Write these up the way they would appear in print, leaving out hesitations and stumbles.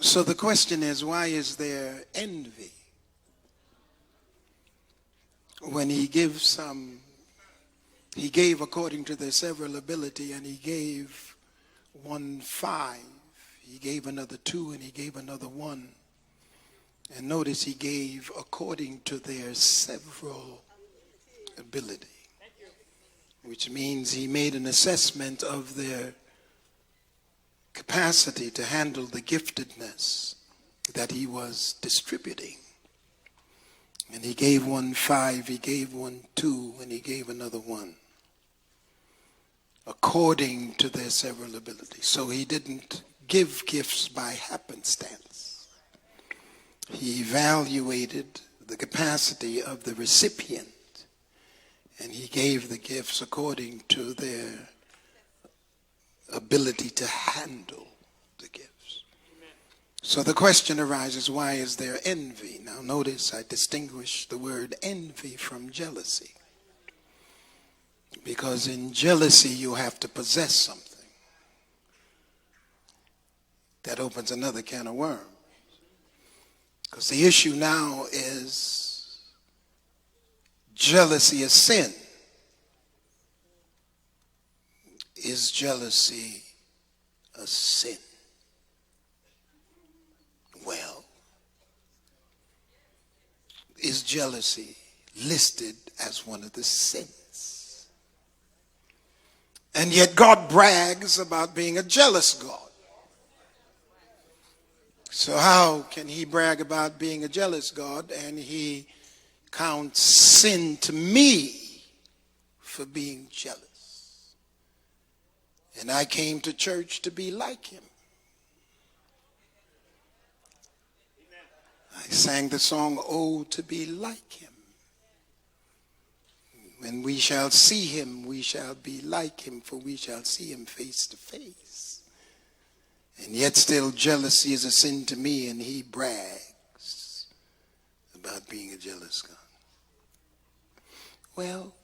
So the question is, why is there envy? When he gives some, he gave according to their several ability, and he gave one 5, he gave another 2, and he gave another 1. And notice he gave according to their several ability, which means he made an assessment of their capacity to handle the giftedness that he was distributing. And he gave one 5, he gave one 2, and he gave another 1, according to their several abilities. So he didn't give gifts by happenstance. He evaluated the capacity of the recipient, and he gave the gifts according to their ability to handle the gifts. Amen. So the question arises, why is there envy? Now notice I distinguish the word envy from jealousy. Because in jealousy you have to possess something. That opens another can of worms. Because the issue now is jealousy is sin. Is jealousy a sin? Well, is jealousy listed as one of the sins? And yet God brags about being a jealous God. So how can he brag about being a jealous God and he counts sin to me for being jealous? And I came to church to be like him. I sang the song, "Oh, to be like him." When we shall see him, we shall be like him, for we shall see him face to face. And yet still jealousy is a sin to me, and he brags about being a jealous God. Well,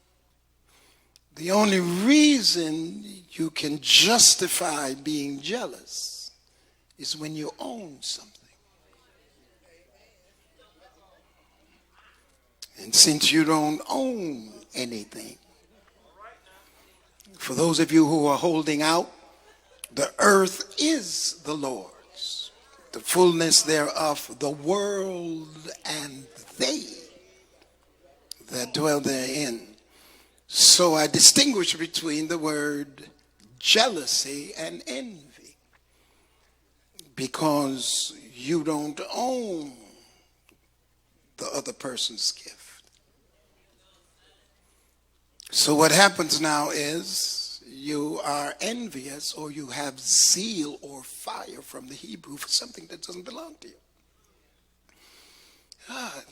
the only reason you can justify being jealous is when you own something. And since you don't own anything, for those of you who are holding out, the earth is the Lord's, the fullness thereof, the world and they that dwell therein. So I distinguish between the word jealousy and envy, because you don't own the other person's gift. So what happens now is you are envious, or you have zeal or fire from the Hebrew for something that doesn't belong to you.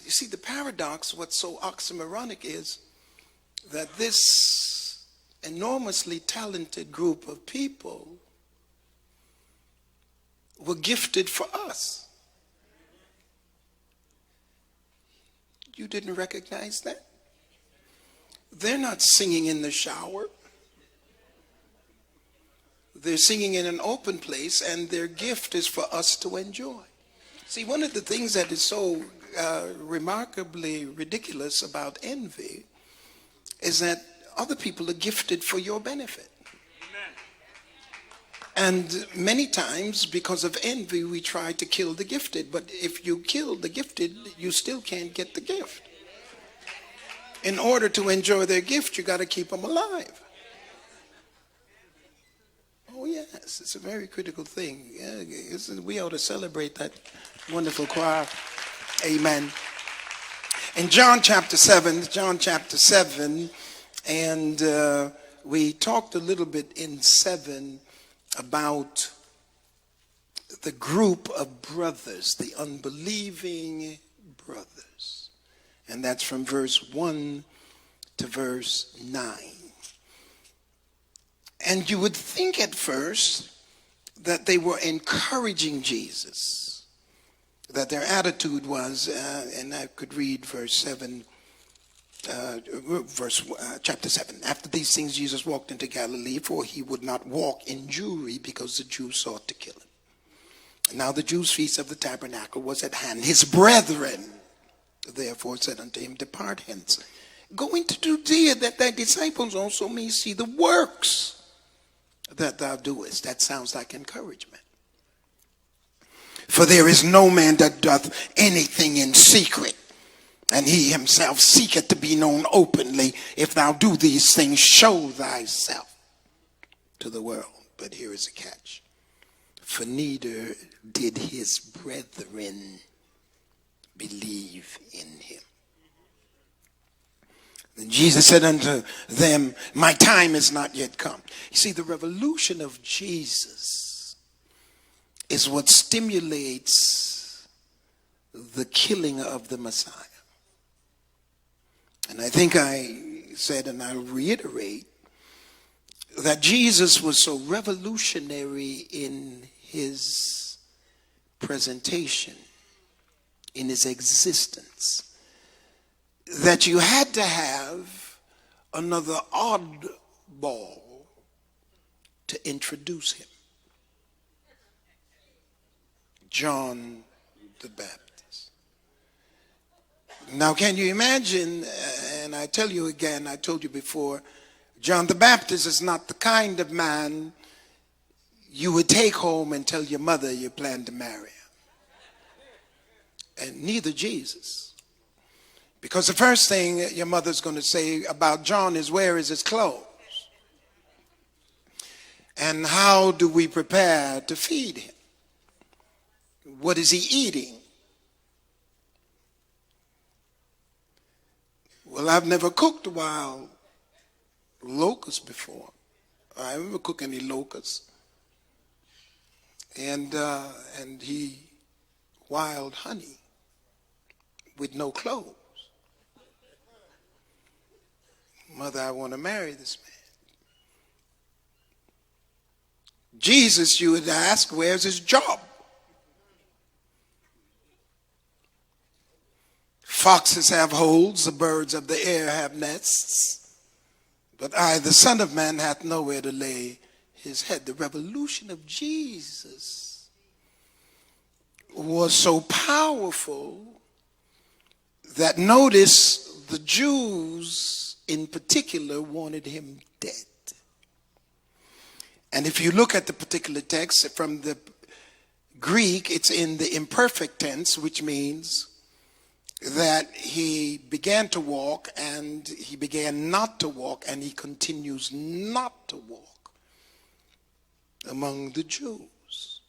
You see, the paradox, what's so oxymoronic is that this enormously talented group of people were gifted for us. You didn't recognize that? They're not singing in the shower. They're singing in an open place, and their gift is for us to enjoy. See, one of the things that is so remarkably ridiculous about envy is that other people are gifted for your benefit. Amen. And many times, because of envy, we try to kill the gifted. But if you kill the gifted, you still can't get the gift. In order to enjoy their gift, you got to keep them alive. Oh yes, it's a very critical thing. Yeah, we ought to celebrate that wonderful choir. Amen. In John chapter 7, and we talked a little bit in 7 about the group of brothers, the unbelieving brothers. And that's from verse 1 to verse 9. And you would think at first that they were encouraging Jesus, that their attitude was, and I could read verse 7, chapter 7. After these things, Jesus walked into Galilee, for he would not walk in Jewry because the Jews sought to kill him. Now the Jews' feast of the tabernacle was at hand. His brethren therefore said unto him, depart hence, go into Judea, that thy disciples also may see the works that thou doest. That sounds like encouragement. For there is no man that doth anything in secret, and he himself seeketh to be known openly. If thou do these things, show thyself to the world. But here is a catch. For neither did his brethren believe in him. Then Jesus said unto them, my time is not yet come. You see, the revolution of Jesus is what stimulates the killing of the Messiah. And I think I said, and I'll reiterate, that Jesus was so revolutionary in his presentation, in his existence, that you had to have another oddball to introduce him. John the Baptist. Now, can you imagine, and I tell you again, I told you before, John the Baptist is not the kind of man you would take home and tell your mother you plan to marry. And neither Jesus. Because the first thing your mother's going to say about John is, where is his clothes? And how do we prepare to feed him? What is he eating? Well, I've never cooked wild locusts before. I never cooked any locusts. And he wild honey with no clothes. Mother, I want to marry this man. Jesus, you would ask, where's his job? Foxes have holes, the birds of the air have nests, but I, the Son of Man, hath nowhere to lay his head. The revolution of Jesus was so powerful that, notice, the Jews in particular wanted him dead. And if you look at the particular text from the Greek, it's in the imperfect tense, which means that he began to walk and he began not to walk and he continues not to walk among the Jews.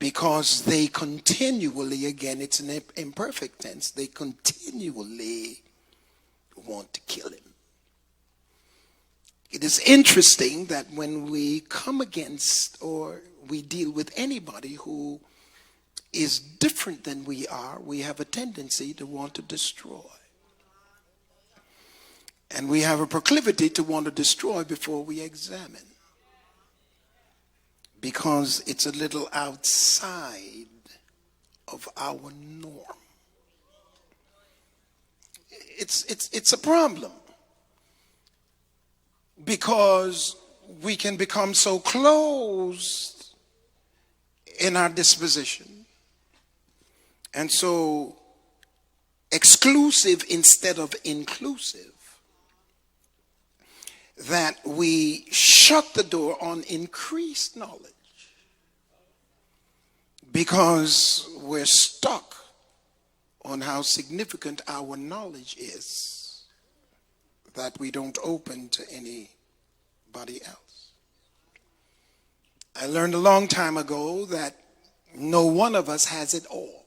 Because they continually, again, it's an imperfect tense, they continually want to kill him. It is interesting that when we come against or we deal with anybody who is different than we are, we have a tendency to want to destroy. And we have a proclivity to want to destroy before we examine. Because it's a little outside of our norm. It's a problem. Because we can become so closed in our disposition and so exclusive instead of inclusive that we shut the door on increased knowledge because we're stuck on how significant our knowledge is, that we don't open to anybody else. I learned a long time ago that no one of us has it all.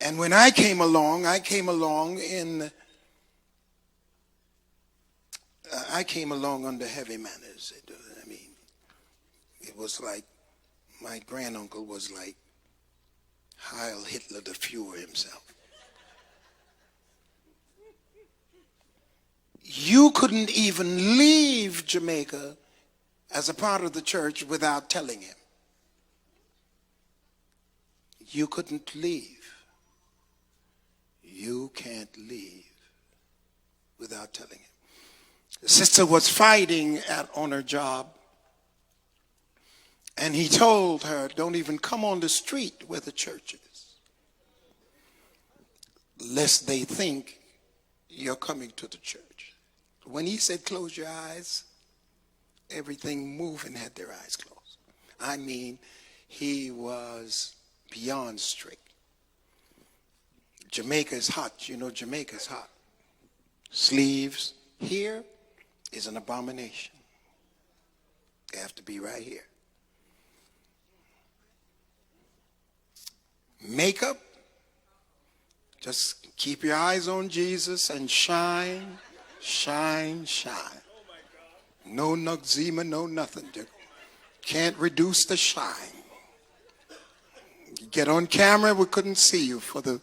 And when I came along under heavy manners. It was like my granduncle was like Heil Hitler the Fuhrer himself. You couldn't even leave Jamaica as a part of the church without telling him. You couldn't leave. You can't leave without telling him. The sister was fighting on her job And he told her, don't even come on the street where the church is, lest they think you're coming to the church. When he said, close your eyes, everything moving had their eyes closed. I mean, he was beyond strict. Jamaica is hot. You know, Jamaica is hot. Sleeves here is an abomination. They have to be right here. Makeup, just keep your eyes on Jesus and shine, shine, shine. No Noxzema, no nothing. Can't reduce the shine. You get on camera, we couldn't see you for the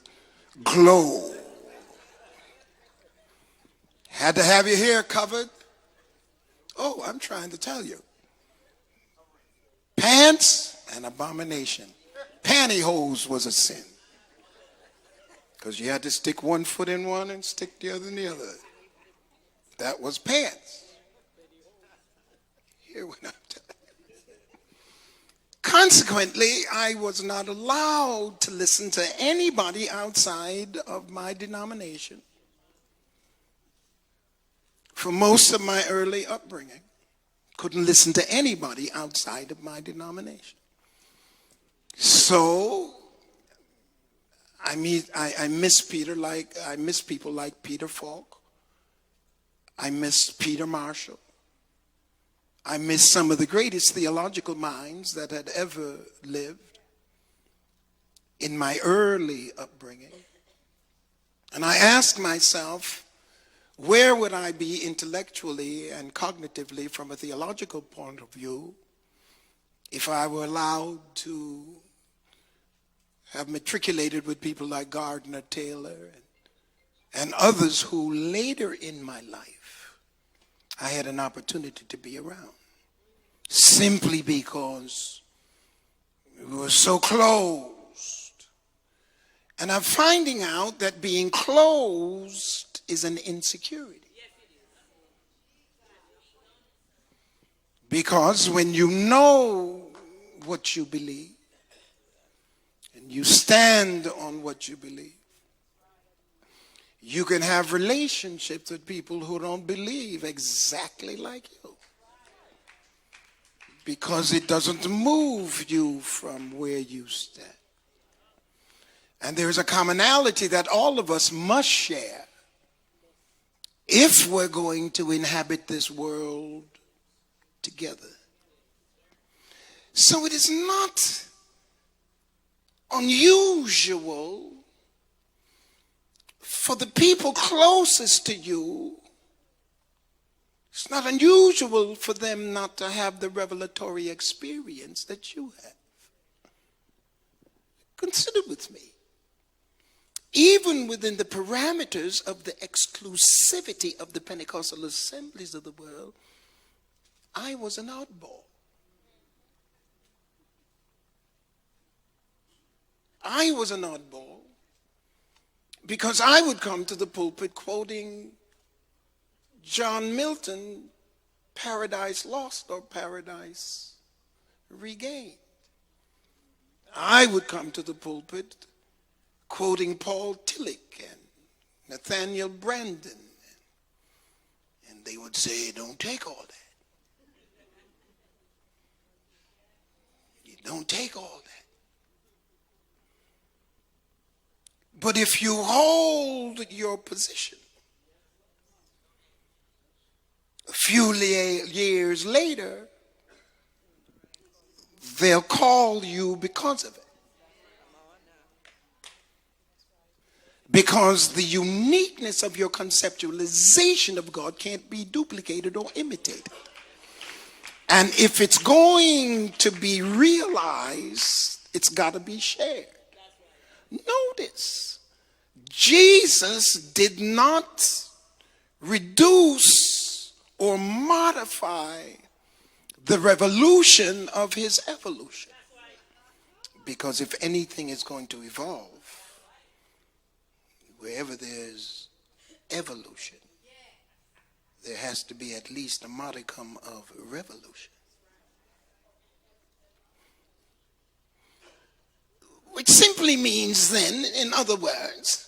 glow. Had to have your hair covered. Oh, I'm trying to tell you. Pants, an abomination. Pantyhose was a sin. Because you had to stick one foot in one and stick the other in the other. That was pants. Hear what I'm telling you. Consequently, I was not allowed to listen to anybody outside of my denomination for most of my early upbringing. Couldn't listen to anybody outside of my denomination. So I miss people like Peter Falk. I miss Peter Marshall. I miss some of the greatest theological minds that had ever lived in my early upbringing. And I asked myself, where would I be intellectually and cognitively from a theological point of view if I were allowed to have matriculated with people like Gardner Taylor and others who later in my life I had an opportunity to be around, simply because we were so closed. And I'm finding out that being closed is an insecurity. Because when you know what you believe, and you stand on what you believe, you can have relationships with people who don't believe exactly like you. Because it doesn't move you from where you stand. And there's a commonality that all of us must share if we're going to inhabit this world together. So it is not unusual for the people closest to you. It's not unusual for them not to have the revelatory experience that you have. Consider with me. Even within the parameters of the exclusivity of the Pentecostal assemblies of the world, I was an oddball. I was an oddball because I would come to the pulpit quoting John Milton, Paradise Lost or Paradise Regained. I would come to the pulpit quoting Paul Tillich and Nathaniel Brandon. And they would say, don't take all that. You don't take all that. But if you hold your position, a few years later, they'll call you because of it. Because the uniqueness of your conceptualization of God can't be duplicated or imitated. And if it's going to be realized, it's got to be shared. Notice, Jesus did not reduce or modify the revolution of his evolution. Because if anything is going to evolve, wherever there's evolution, there has to be at least a modicum of revolution. Which simply means then, in other words,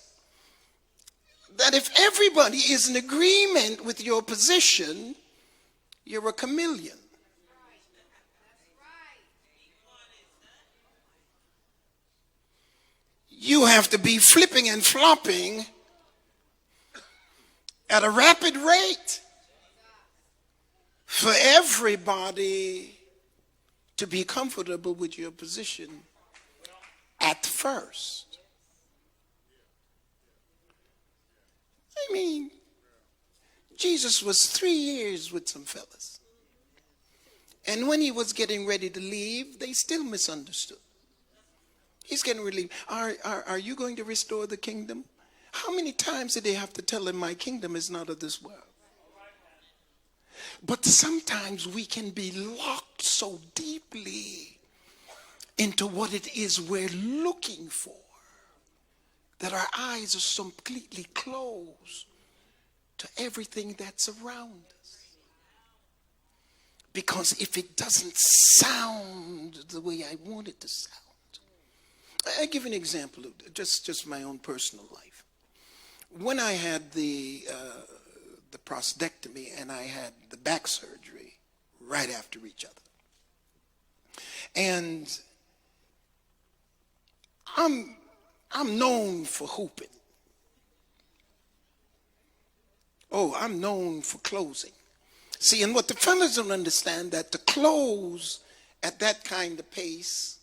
that if everybody is in agreement with your position, you're a chameleon. You have to be flipping and flopping at a rapid rate for everybody to be comfortable with your position at first. I mean, Jesus was 3 years with some fellas. And when he was getting ready to leave, they still misunderstood. He's getting ready. Are you going to restore the kingdom? How many times did they have to tell him, my kingdom is not of this world? But sometimes we can be locked so deeply into what it is we're looking for that our eyes are completely closed to everything that's around us. Because if it doesn't sound the way I want it to sound. I give an example of just my own personal life. When I had the prostatectomy and I had the back surgery right after each other. And I'm known for hooping. Oh, I'm known for closing. See, and what the fellas don't understand, that to close at that kind of pace,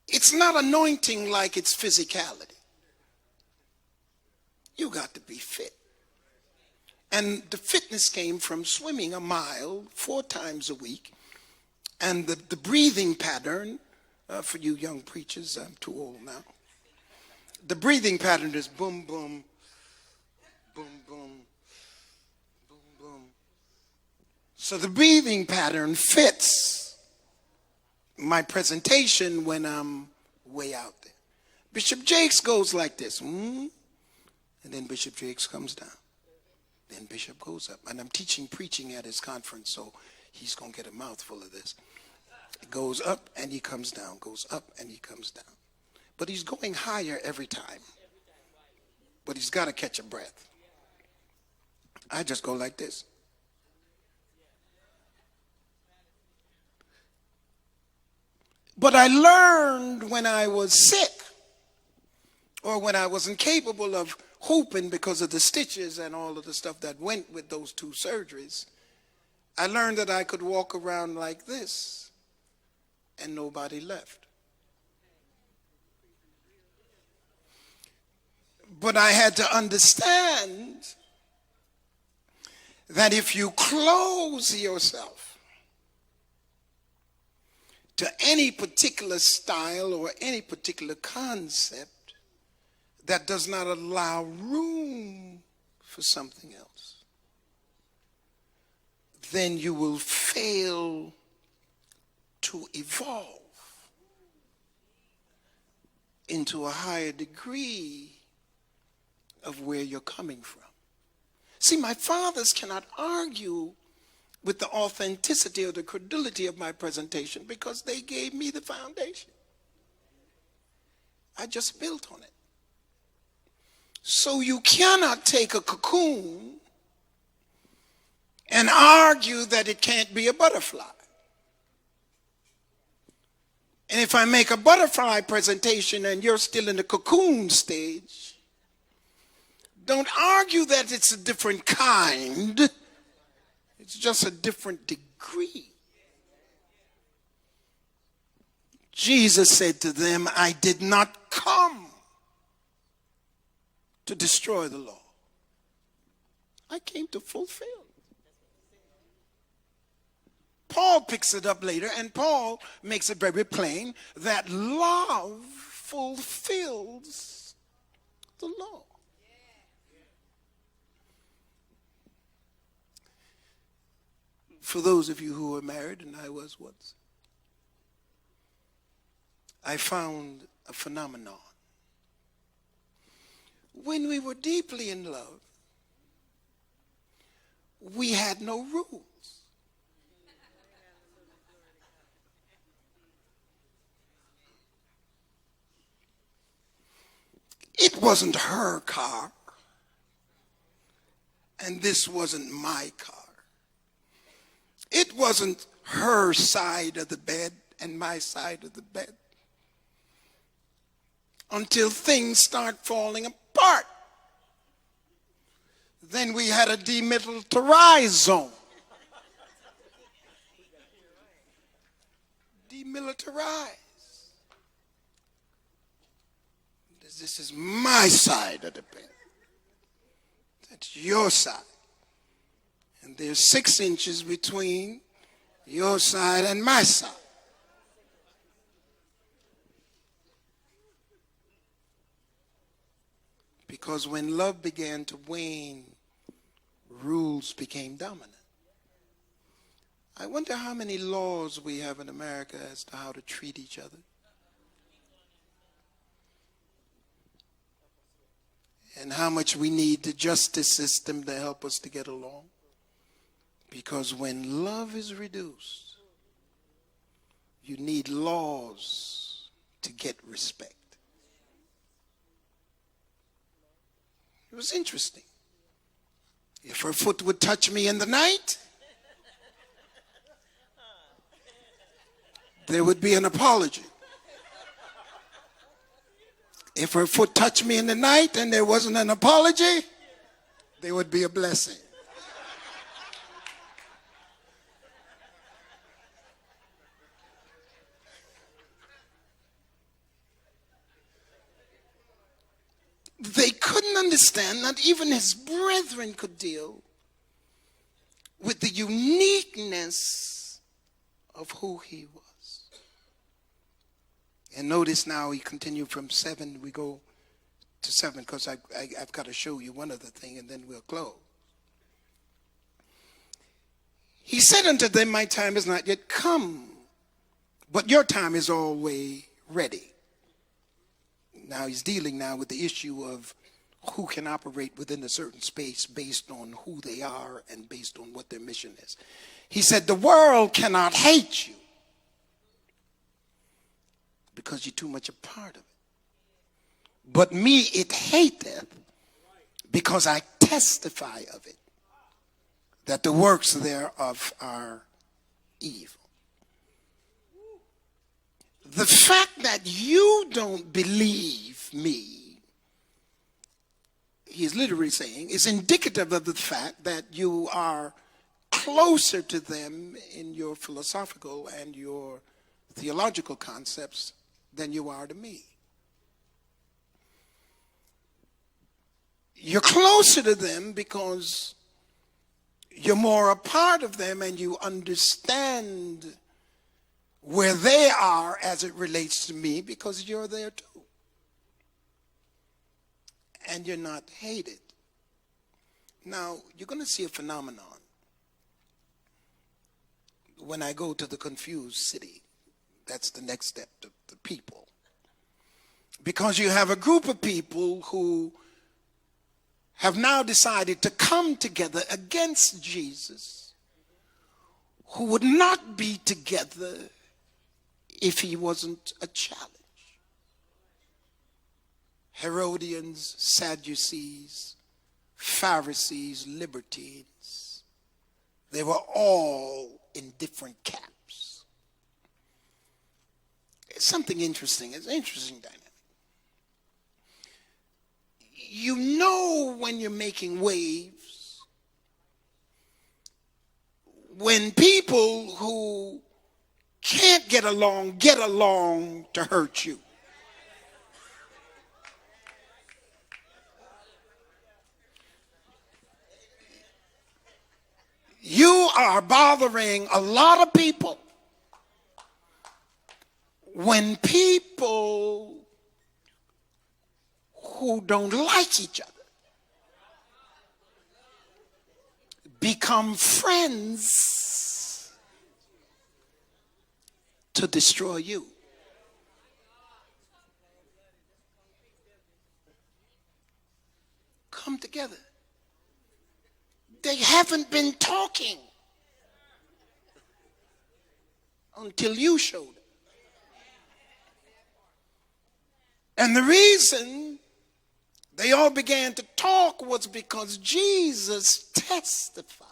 it's not anointing like it's physicality. You got to be fit. And the fitness came from swimming a mile 4 times a week. And the breathing pattern, for you young preachers, I'm too old now. The breathing pattern is boom, boom, boom, boom, boom, boom. So the breathing pattern fits my presentation when I'm way out there. Bishop Jakes goes like this. And then Bishop Jakes comes down. Then Bishop goes up. And I'm preaching at his conference, so he's going to get a mouthful of this. It goes up and he comes down, goes up and he comes down. But he's going higher every time. But he's got to catch a breath. I just go like this. But I learned when I was sick or when I was incapable of hooping because of the stitches and all of the stuff that went with those 2 surgeries, I learned that I could walk around like this and nobody left. But I had to understand that if you close yourself to any particular style or any particular concept, that does not allow room for something else, then you will fail to evolve into a higher degree of where you're coming from. See, my fathers cannot argue with the authenticity or the credulity of my presentation because they gave me the foundation. I just built on it. So you cannot take a cocoon and argue that it can't be a butterfly. And if I make a butterfly presentation and you're still in the cocoon stage, don't argue that it's a different kind. It's just a different degree. Jesus said to them, I did not come to destroy the law. I came to fulfill. Paul picks it up later, and Paul makes it very plain that love fulfills the law. For those of you who are married, and I was once, I found a phenomenon. When we were deeply in love, we had no rules. wasn't her car, and this wasn't my car. It wasn't her side of the bed and my side of the bed until things start falling apart. Then we had a demilitarized zone. Demilitarized. This is my side of the bed. That's your side. And there's 6 inches between your side and my side. Because when love began to wane, rules became dominant. I wonder how many laws we have in America as to how to treat each other. And how much we need the justice system to help us to get along. Because when love is reduced, you need laws to get respect. It was interesting. If her foot would touch me in the night, there would be an apology. If her foot touched me in the night and there wasn't an apology, there would be a blessing. They couldn't understand that even his brethren could deal with the uniqueness of who he was. And notice now he continued from 7, we go to 7 because I've got to show you one other thing and then we'll close. He said unto them, my time is not yet come, but your time is always ready. Now he's dealing now with the issue of who can operate within a certain space based on who they are and based on what their mission is. He said, the world cannot hate you because you're too much a part of it. But me it hateth because I testify of it, that the works thereof are evil. The fact that you don't believe me, he is literally saying, is indicative of the fact that you are closer to them in your philosophical and your theological concepts than you are to me. You're closer to them because you're more a part of them and you understand where they are as it relates to me because you're there too. And you're not hated. Now, you're going to see a phenomenon when I go to the confused city. That's the next step, the people. Because you have a group of people who have now decided to come together against Jesus, who would not be together if he wasn't a challenge. Herodians, Sadducees, Pharisees, libertines, they were all in different camps. It's something interesting. It's an interesting dynamic. You know when you're making waves, when people who can't get along to hurt you. You are bothering a lot of people when people who don't like each other become friends to destroy you. Come together. They haven't been talking until you showed up. And the reason they all began to talk was because Jesus testified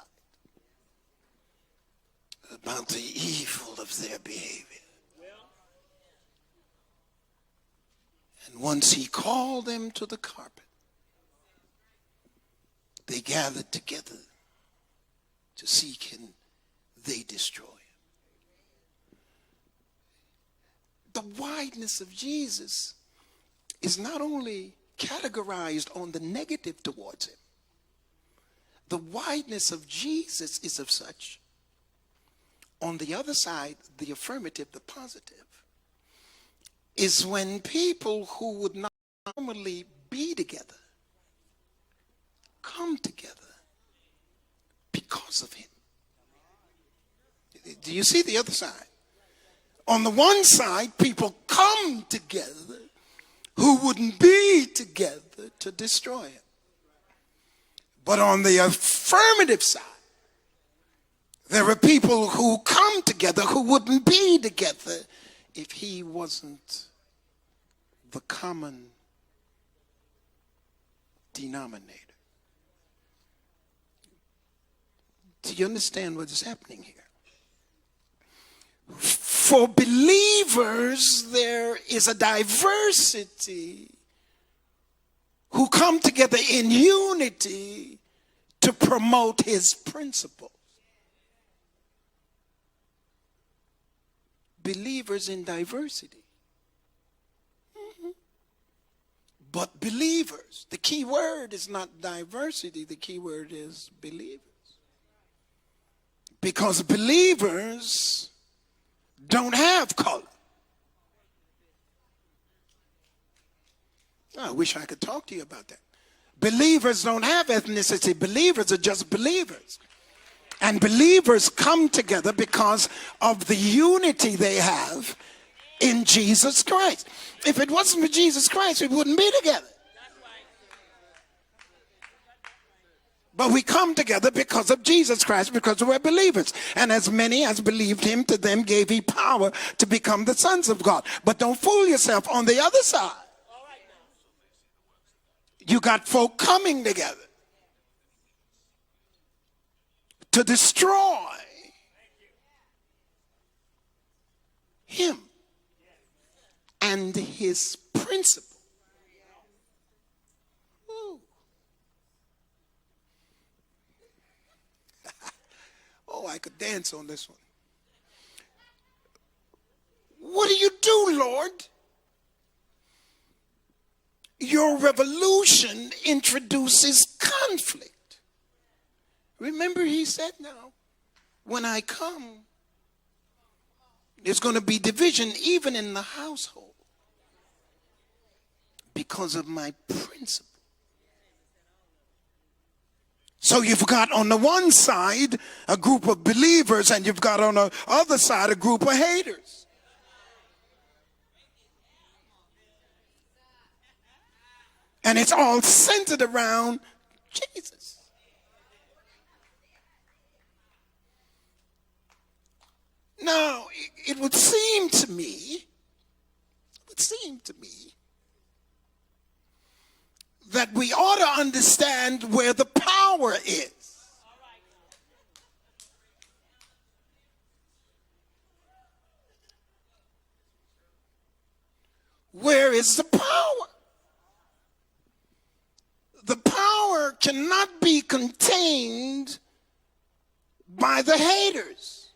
about the evil of their behavior. And once he called them to the carpet, they gathered together to see can they destroy him. The wideness of Jesus is not only categorized on the negative towards him. The wideness of Jesus is of such. On the other side, the affirmative, the positive, is when people who would not normally be together come together because of him. Do you see the other side? On the one side, people come together who wouldn't be together to destroy him. But on the affirmative side, there are people who come together who wouldn't be together if he wasn't the common denominator. Do you understand what is happening here? For believers, there is a diversity who come together in unity to promote his principles. Believers in diversity. But believers, the key word is not diversity, the key word is believers. Because believers don't have color. I wish I could talk to you about that. Believers don't have ethnicity. Believers are just believers. And believers come together because of the unity they have in Jesus Christ. If it wasn't for Jesus Christ, we wouldn't be together. But we come together because of Jesus Christ, because we're believers. And as many as believed him, to them gave he power to become the sons of God. But don't fool yourself. On the other side, you got folk coming together to destroy him and his principle. Oh, I could dance on this one. What do you do, Lord? Your revolution introduces conflict. Remember, he said now, when I come, there's going to be division even in the household because of my principle. So you've got on the one side a group of believers, and you've got on the other side a group of haters. And it's all centered around Jesus. Now, it would seem to me that we ought to understand where the power is. Where is the power? The power cannot be contained by the haters.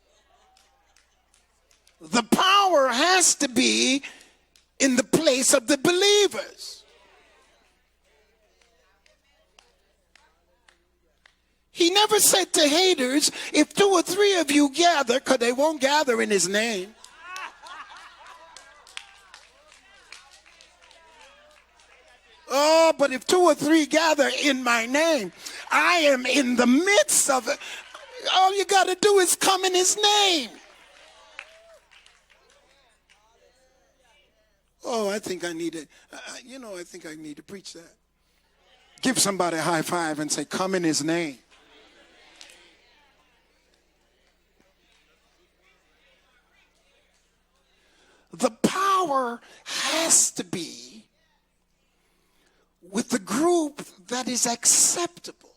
The power has to be in the place of the believers. He never said to haters, if 2 or 3 of you gather, because they won't gather in his name. Oh, but if 2 or 3 gather in my name, I am in the midst of it. All you got to do is come in his name. Oh, I think I need to preach that. Give somebody a high five and say, come in his name. The power has to be with the group that is acceptable.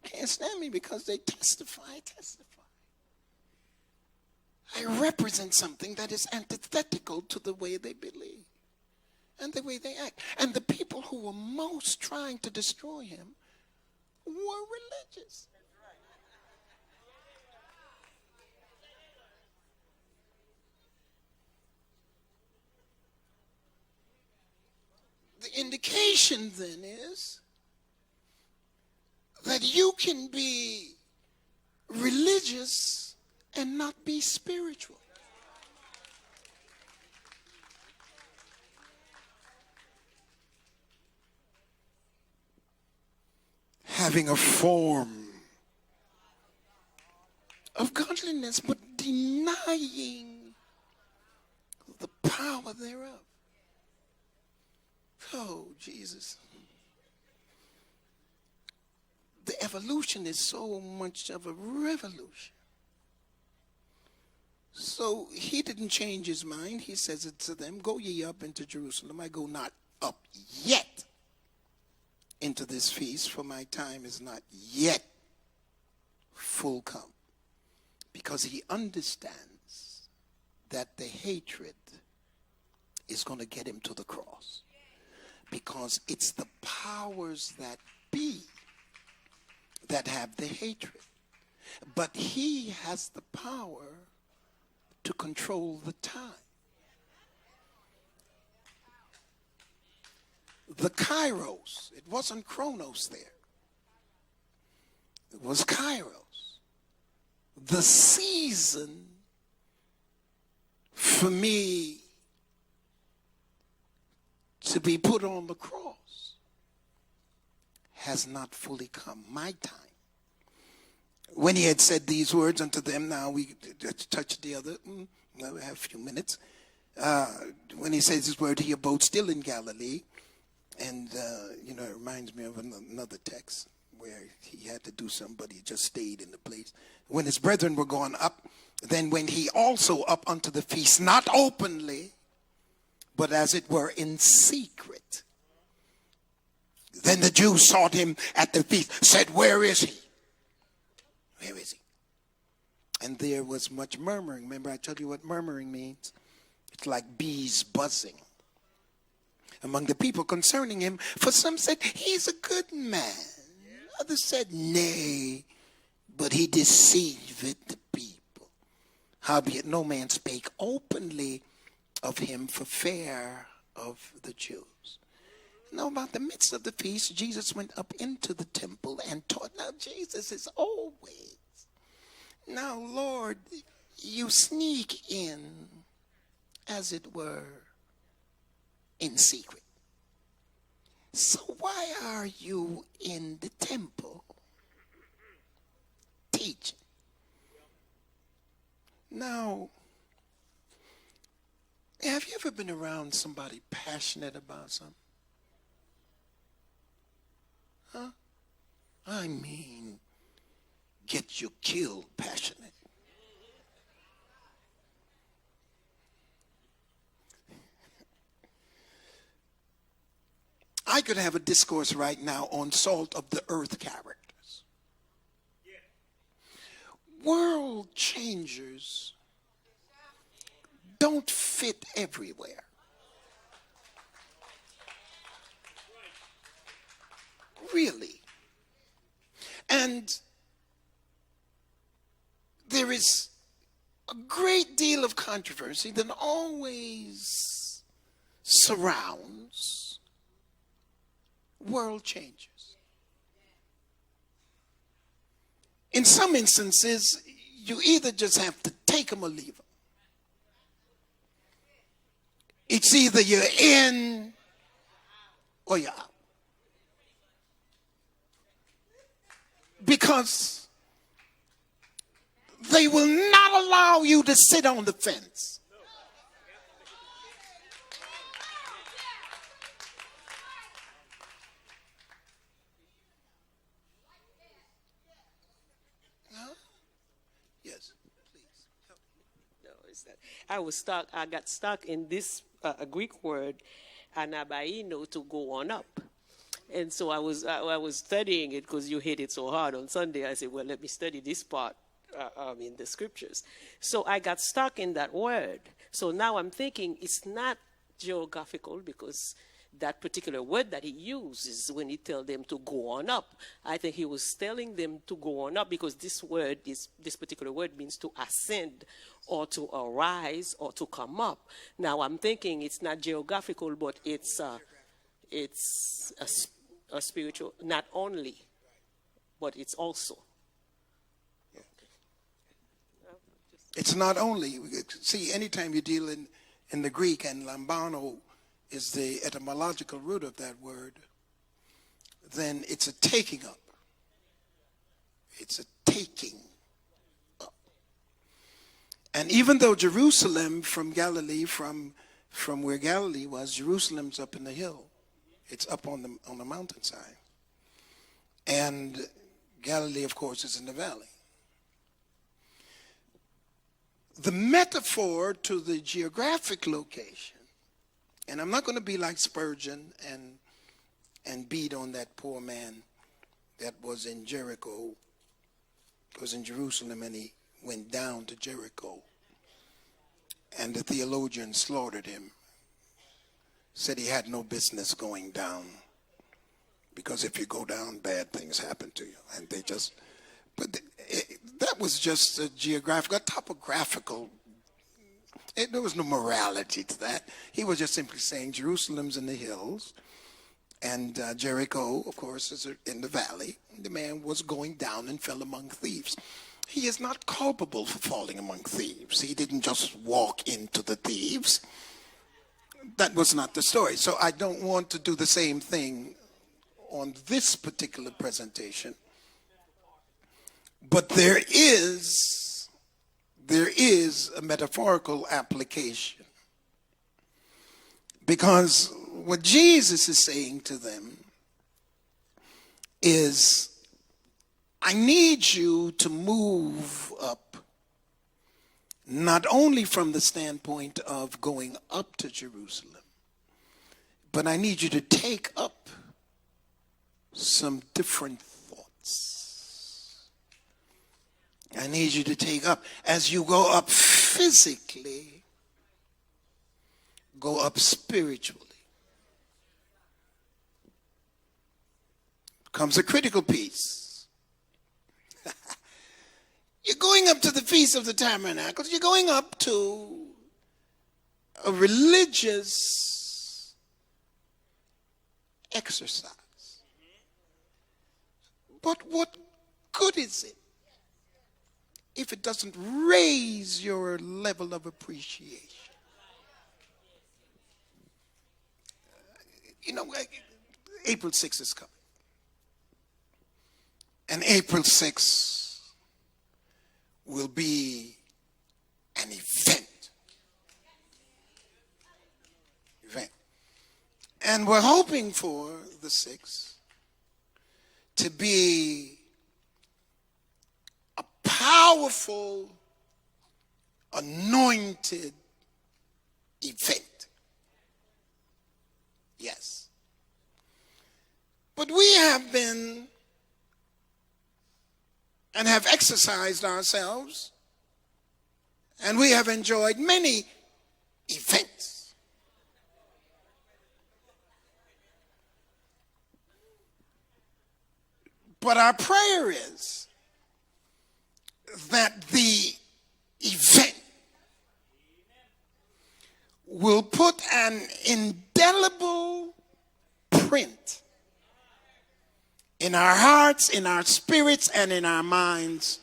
Can't stand me because they testify. I represent something that is antithetical to the way they believe and the way they act. And the people who were most trying to destroy him were religious. The indication then is that you can be religious and not be spiritual. Having a form of godliness, but denying the power thereof. Oh, Jesus. The evolution is so much of a revolution. So he didn't change his mind. He says it to them, go ye up into Jerusalem. I go not up yet into this feast, for my time is not yet full come. Because he understands that the hatred is going to get him to the cross. Because it's the powers that be that have the hatred. But he has the power to control the time. The kairos, it wasn't chronos there. It was kairos. The season for me to be put on the cross has not fully come. My time. When he had said these words unto them, now we touch the other, we have a few minutes. When he says this word, he abode still in Galilee. And, it reminds me of another text where he had to do something, but he just stayed in the place. When his brethren were gone up, then went he also up unto the feast, not openly, but as it were in secret. Then the Jews sought him at the feast, said, where is he? Where is he? And there was much murmuring. Remember, I told you what murmuring means? It's like bees buzzing among the people concerning him. For some said, he's a good man. Others said, nay, but he deceiveth the people. Howbeit no man spake openly of him for fear of the Jews. Now about the midst of the feast, Jesus went up into the temple and taught. Now Jesus is always. Now Lord, you sneak in, as it were, in secret. So why are you in the temple teaching? Now, have you ever been around somebody passionate about something? Huh? I mean, get you killed passionate. I could have a discourse right now on salt of the earth characters. World changers don't fit everywhere. Really. And there is a great deal of controversy that always surrounds world changers. In some instances, you either just have to take them or leave them. It's either you're in or you're out. Because they will not allow you to sit on the fence. I got stuck in this a Greek word, anabaino, to go on up. And so I was studying it because you hit it so hard on Sunday. I said, well, let me study this part in the scriptures. So I got stuck in that word. So now I'm thinking it's not geographical, because that particular word that he uses when he tells them to go on up, I think he was telling them to go on up because this particular word means to ascend or to arise or to come up. Now I'm thinking it's not geographical, but it's a spiritual, not only, but it's also. It's not only. See, anytime you deal in the Greek, and lambano is the etymological root of that word, then it's a taking up. It's a taking up. And even though Jerusalem from Galilee, from where Galilee was, Jerusalem's up in the hill. It's up on the mountainside. And Galilee, of course, is in the valley. The metaphor to the geographic location, and I'm not going to be like Spurgeon and beat on that poor man that was in Jericho, was in Jerusalem, and he went down to Jericho. And the theologian slaughtered him. Said he had no business going down, because if you go down, bad things happen to you. And they just, that was just a geographical, a topographical. There was no morality to that. He was just simply saying Jerusalem's in the hills, and Jericho, of course, is in the valley. The man was going down and fell among thieves. He is not culpable for falling among thieves. He didn't just walk into the thieves. That was not the story. So I don't want to do the same thing on this particular presentation. But there is a metaphorical application. Because what Jesus is saying to them is, I need you to move up, not only from the standpoint of going up to Jerusalem, but I need you to take up some different thoughts. I need you to take up, as you go up physically, go up spiritually. Comes a critical piece. You're going up to the Feast of the Tabernacles. You're going up to a religious exercise. But what good is it if it doesn't raise your level of appreciation? April 6th is coming. And April 6th will be an event. And we're hoping for the 6th to be a powerful, anointed event. Yes. But we have been and have exercised ourselves, and we have enjoyed many events. But our prayer is that the event will put an indelible print in our hearts, in our spirits, and in our minds,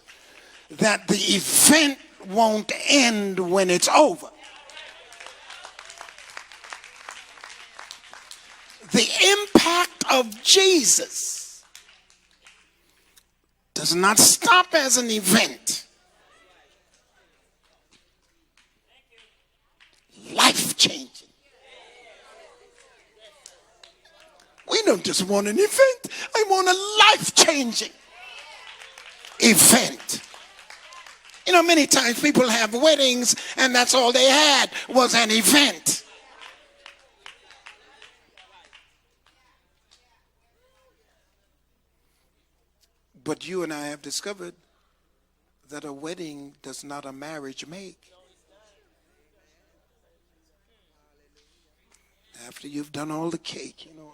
that the event won't end when it's over. The impact of Jesus does not stop as an event. Life-changing. We don't just want an event. I want a life-changing event. Many times people have weddings and that's all they had was an event. But you and I have discovered that a wedding does not a marriage make. After you've done all the cake, you know.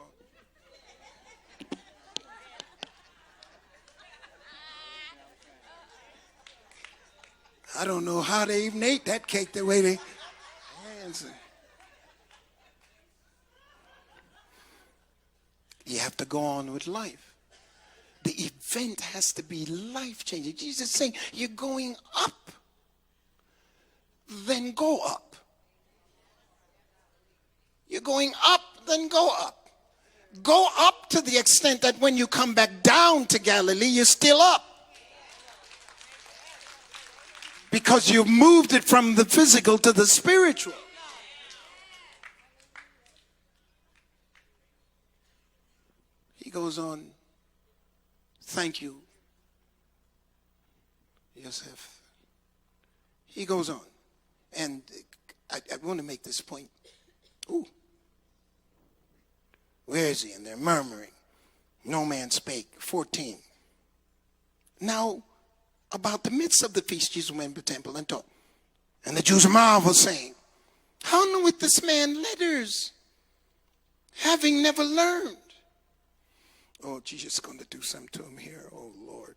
I don't know how they even ate that cake the way they. You have to go on with life. The event has to be life-changing. Jesus is saying, you're going up, then go up. You're going up, then go up. Go up to the extent that when you come back down to Galilee, you're still up. Because you've moved it from the physical to the spiritual. He goes on, thank you, Yosef. He goes on, and I want to make this point. Ooh. Where is he? And they're murmuring. No man spake. 14. Now, about the midst of the feast, Jesus went to the temple and taught. And the Jews marveled, saying, how knoweth this man letters, having never learned? Oh, Jesus is going to do something to him here. Oh, Lord.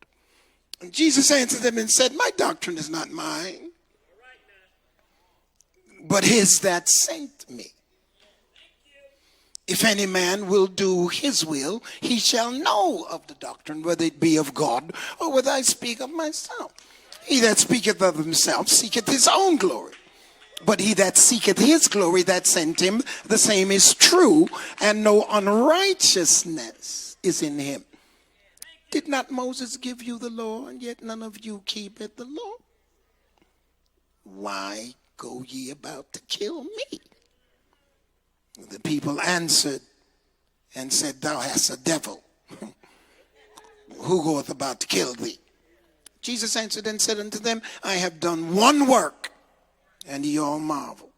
And Jesus answered them and said, my doctrine is not mine, but his that sent me. If any man will do his will, he shall know of the doctrine, whether it be of God or whether I speak of myself. He that speaketh of himself seeketh his own glory. But he that seeketh his glory that sent him, the same is true, and no unrighteousness is in him. Did not Moses give you the law, and yet none of you keep it the law? Why go ye about to kill me? The people answered and said, thou hast a devil. Who goeth about to kill thee? Jesus answered and said unto them, I have done one work, and ye all marvel.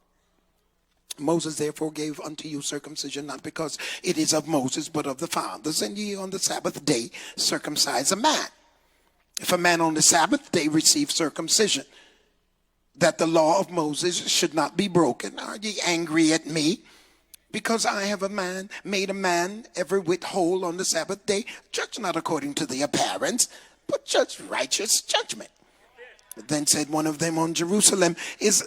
Moses therefore gave unto you circumcision, not because it is of Moses, but of the fathers. And ye on the Sabbath day circumcise a man. If a man on the Sabbath day receive circumcision, that the law of Moses should not be broken, are ye angry at me? Because I have made a man every whit whole on the Sabbath day? Judge not according to the appearance, but judge righteous judgment. Then said one of them of Jerusalem, is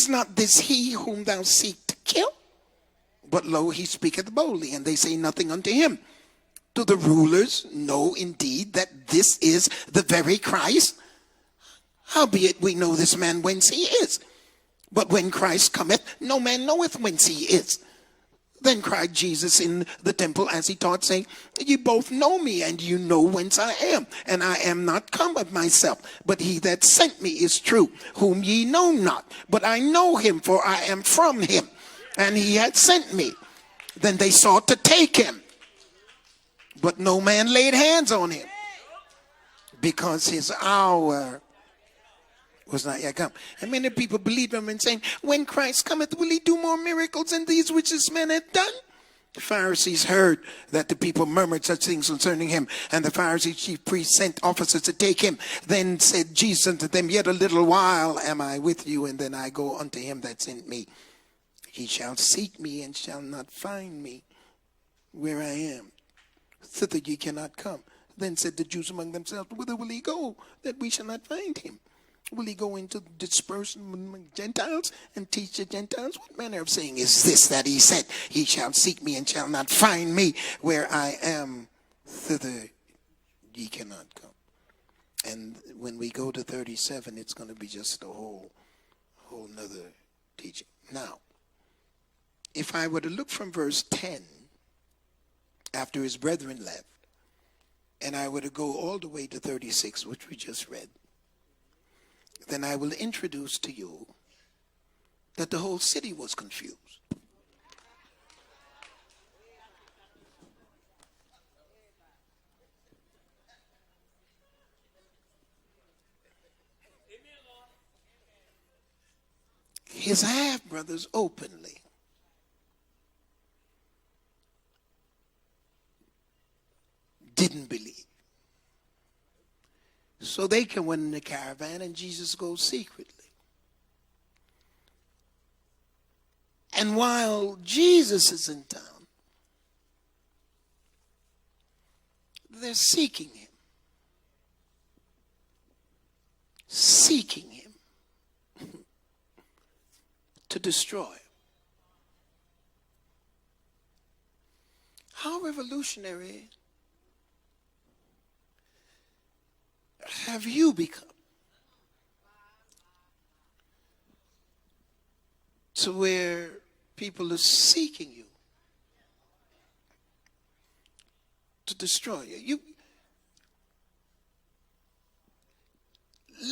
not this he whom thou seek to kill? But lo, he speaketh boldly, and they say nothing unto him. Do the rulers know indeed that this is the very Christ? Howbeit we know this man whence he is. But when Christ cometh, no man knoweth whence he is. Then cried Jesus in the temple as he taught, saying, ye both know me, and you know whence I am. And I am not come of myself, but he that sent me is true, whom ye know not. But I know him, for I am from him, and he had sent me. Then they sought to take him, but no man laid hands on him, because his hour was not yet come. And many people believe him and saying, when Christ cometh, will he do more miracles than these which this man hath done? The Pharisees heard that the people murmured such things concerning him, and the Pharisees chief priests sent officers to take him. Then said Jesus unto them, yet a little while am I with you, and then I go unto him that sent me. He shall seek me and shall not find me where I am. Thither ye cannot come. Then said the Jews among themselves, whither will he go, that we shall not find him? Will he go into dispersion among Gentiles and teach the Gentiles? What manner of saying is this that he said, he shall seek me and shall not find me where I am? Thither ye cannot come. And when we go to 37, it's going to be just a whole nother teaching. Now, if I were to look from verse 10, after his brethren left, and I were to go all the way to 36, which we just read, then I will introduce to you that the whole city was confused. His half-brothers openly didn't believe. So they can win in the caravan and Jesus goes secretly. And while Jesus is in town, they're seeking him. Seeking him to destroy him. How revolutionary have you become to where people are seeking you to destroy you?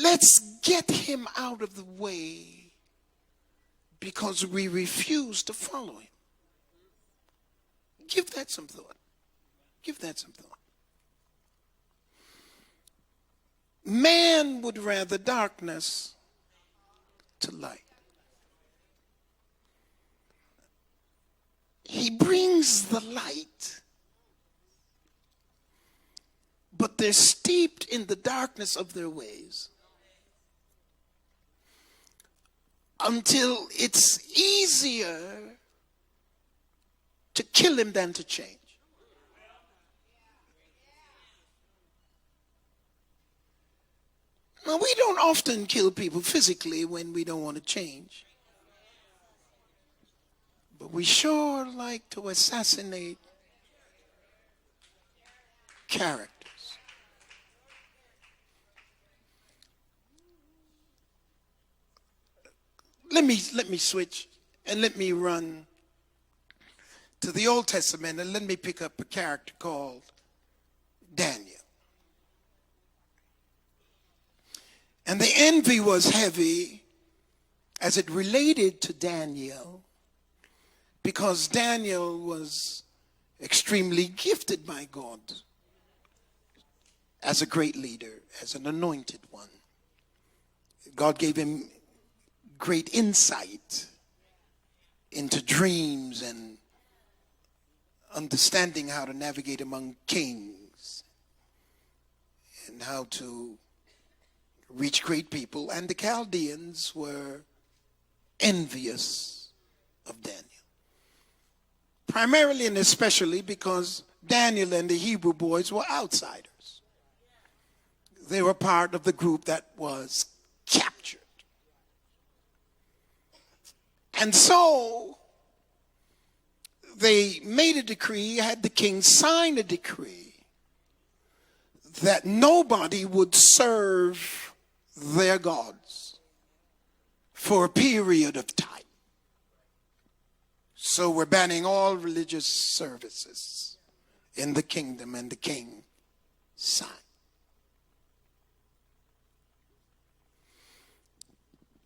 Let's get him out of the way because we refuse to follow him. Give that some thought. Give that some thought. Man would rather darkness to light. He brings the light, but they're steeped in the darkness of their ways until it's easier to kill him than to change. Now, we don't often kill people physically when we don't want to change. But we sure like to assassinate characters. Let me switch and let me run to the Old Testament and let me pick up a character called Daniel. And the envy was heavy as it related to Daniel because Daniel was extremely gifted by God as a great leader, as an anointed one. God gave him great insight into dreams and understanding how to navigate among kings and how to reach great people. And the Chaldeans were envious of Daniel. Primarily and especially because Daniel and the Hebrew boys were outsiders. They were part of the group that was captured. And so they made a decree, had the king sign a decree that nobody would serve their gods for a period of time. So we're banning all religious services in the kingdom, and the king signed.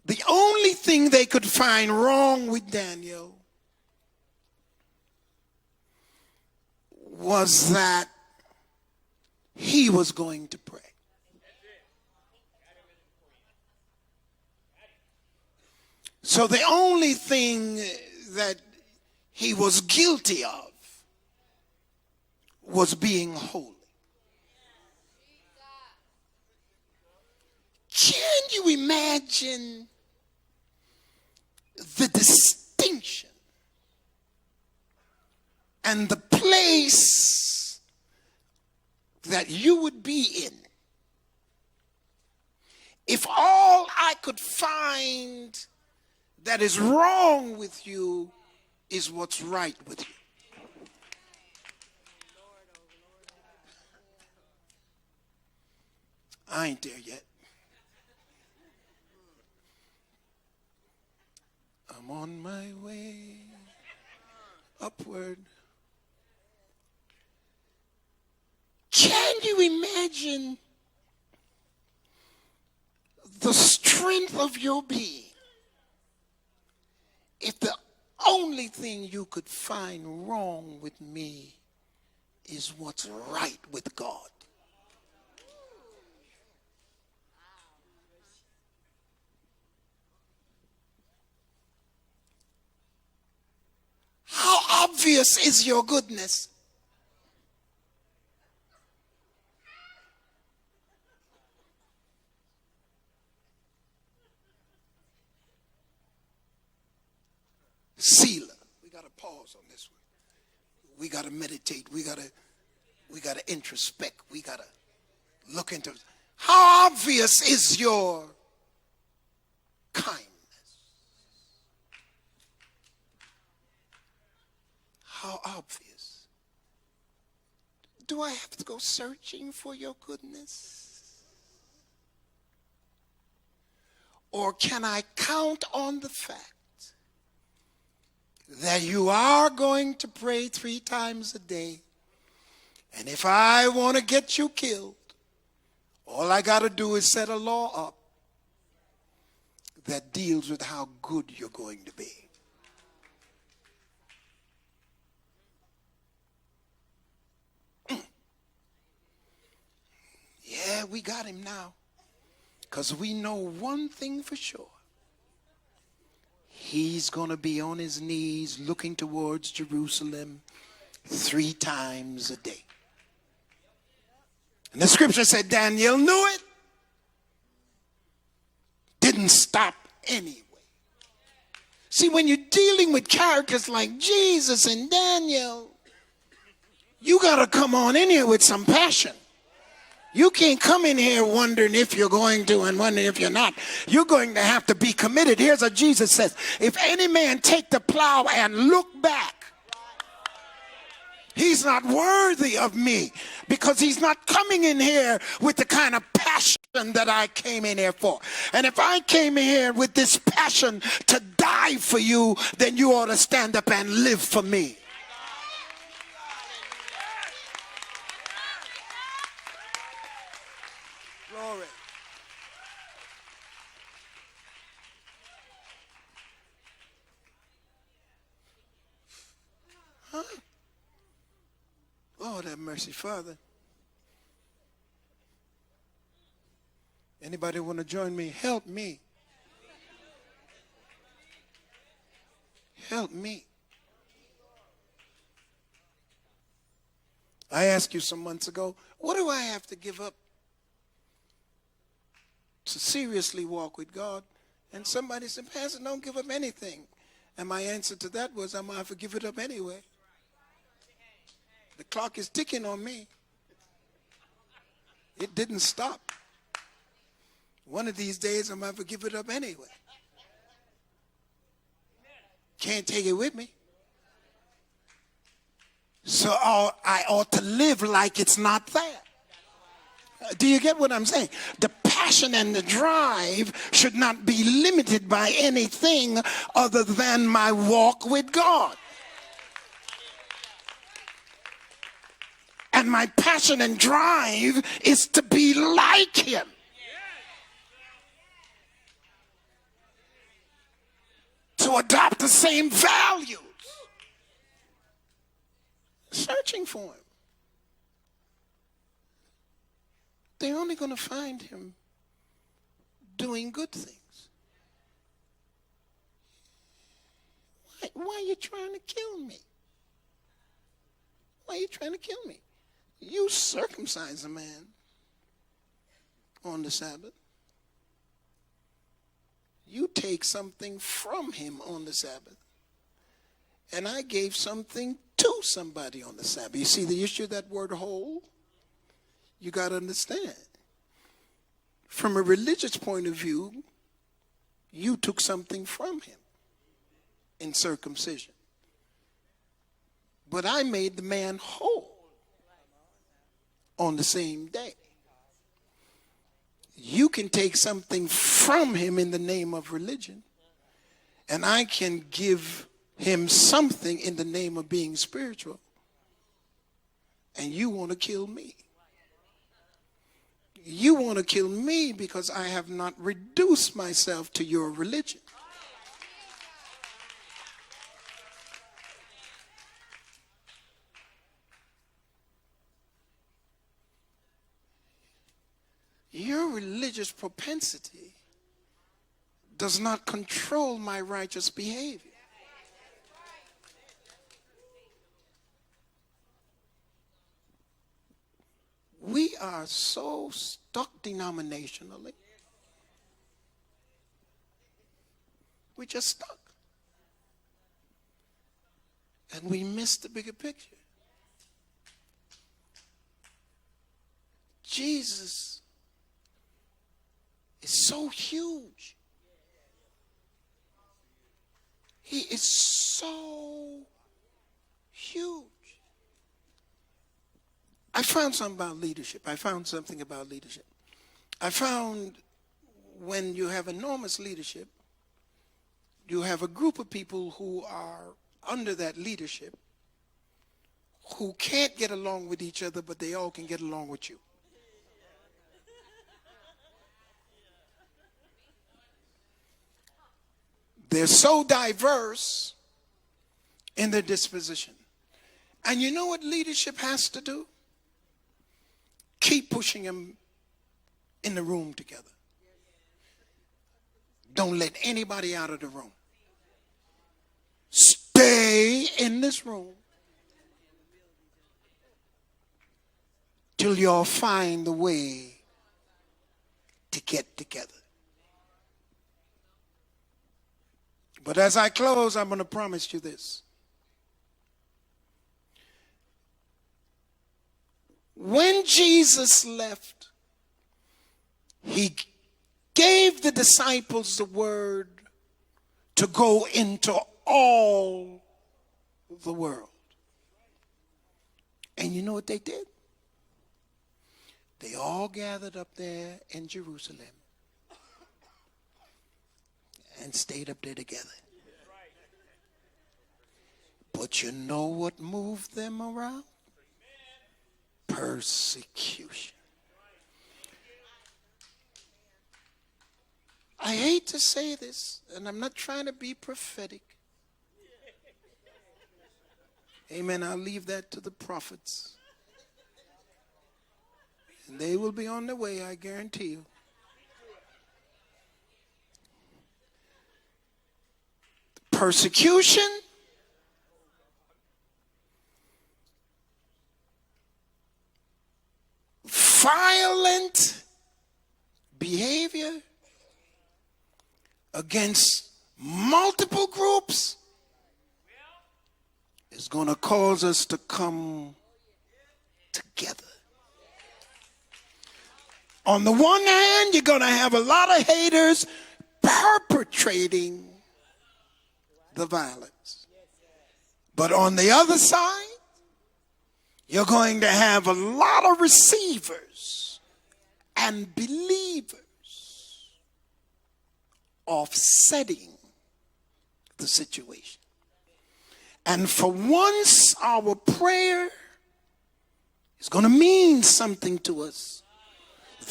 The only thing they could find wrong with Daniel was that he was going to pray. So the only thing that he was guilty of was being holy. Can you imagine the distinction and the place that you would be in if all I could find that is wrong with you is what's right with you? I ain't there yet. I'm on my way upward. Can you imagine the strength of your being if the only thing you could find wrong with me is what's right with God? How obvious is your goodness Selah. We got to pause on this one. We got to meditate. We got to introspect. We got to look into how obvious is your kindness. How obvious? Do I have to go searching for your goodness? Or can I count on the fact that you are going to pray 3 times a day, and if I want to get you killed, all I got to do is set a law up that deals with how good you're going to be? Yeah, we got him now. Because we know one thing for sure. He's going to be on his knees looking towards Jerusalem 3 times a day. And the scripture said Daniel knew it. Didn't stop anyway. See, when you're dealing with characters like Jesus and Daniel, you got to come on in here with some passion. You can't come in here wondering if you're going to and wondering if you're not. You're going to have to be committed. Here's what Jesus says. If any man take the plow and look back, he's not worthy of me, because he's not coming in here with the kind of passion that I came in here for. And if I came in here with this passion to die for you, then you ought to stand up and live for me. Glory. Huh? Lord have mercy, Father. Anybody want to join me? Help me. Help me. I asked you some months ago, what do I have to give up to seriously walk with God? And somebody said, Pastor, don't give up anything. And my answer to that was, I'm going to have to give it up anyway. The clock is ticking on me. It didn't stop. One of these days, I'm going to have to give it up anyway. Can't take it with me. So I ought to live like it's not there. Do you get what I'm saying? The passion and the drive should not be limited by anything other than my walk with God. And my passion and drive is to be like him. To adopt the same values. Searching for him. They're only going to find him doing good things. Why are you trying to kill me? Why are you trying to kill me? You circumcise a man on the Sabbath. You take something from him on the Sabbath. And I gave something to somebody on the Sabbath. You see the issue of that word whole? You got to understand. From a religious point of view, you took something from him in circumcision. But I made the man whole on the same day. You can take something from him in the name of religion, and I can give him something in the name of being spiritual, and you want to kill me. You want to kill me because I have not reduced myself to your religion. Your religious propensity does not control my righteous behavior. We are so stuck denominationally. We're just stuck. And we miss the bigger picture. Jesus is so huge. He is so huge. I found something about leadership. I found when you have enormous leadership, you have a group of people who are under that leadership who can't get along with each other, but they all can get along with you. They're so diverse in their disposition. And you know what leadership has to do? Keep pushing them in the room together. Don't let anybody out of the room. Stay in this room till y'all find the way to get together. But as I close, I'm going to promise you this. When Jesus left, he gave the disciples the word to go into all the world. And you know what they did? They all gathered up there in Jerusalem and stayed up there together. But you know what moved them around? Persecution. I hate to say this, and I'm not trying to be prophetic. Amen. I'll leave that to the prophets. And they will be on their way, I guarantee you. Persecution, violent behavior against multiple groups is going to cause us to come together. On the one hand, you're going to have a lot of haters perpetrating the violence. But on the other side, you're going to have a lot of receivers and believers offsetting the situation. And for once, our prayer is going to mean something to us.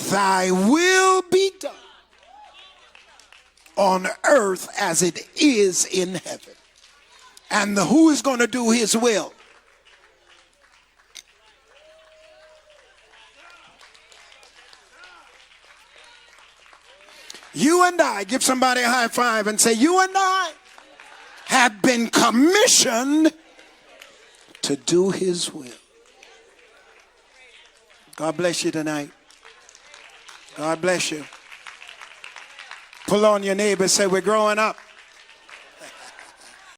Thy will be done on earth as it is in heaven. And who is going to do his will? You and I, give somebody a high five and say, you and I have been commissioned to do his will. God bless you tonight. God bless you. Pull on your neighbor, say, we're growing up.